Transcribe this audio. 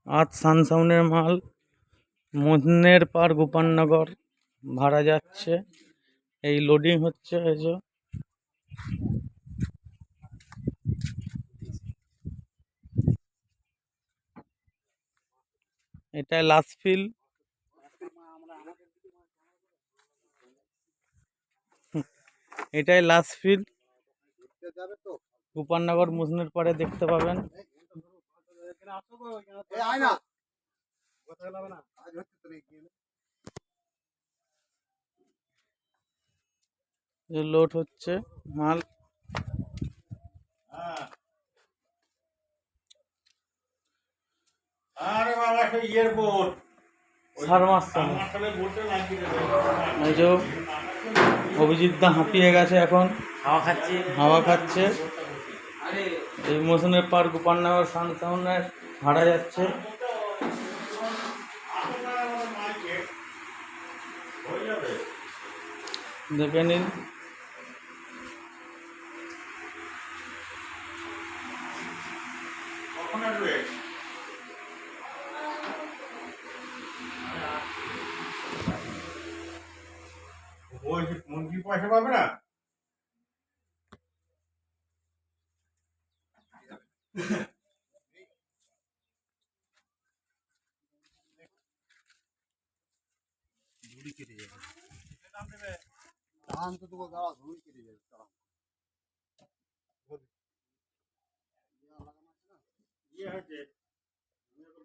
আজ সানসাউনের মাল মন্নের পার গোপালনগর ভাড়া যাচ্ছে। এই লোডিং হচ্ছে। এই যে এটাই লাস্ট ফিল। এটাই লাস্ট ফিল। গোপালনগর মন্নের পারে দেখতে পাবেন। লোড হচ্ছে মাল। এই যে অভিজিৎ দা হাঁপিয়ে গেছে, এখন হাওয়া খাচ্ছে। এই মৌসুমের পার গোপালনগর সানসাউন্ডে ভাড়া যাচ্ছে। দেখে নিন। মুরগি পয়সা পাবে না। ধান তো তোমার গাড়া ধুই কেটে যাবে। ইয়ে হয়েছে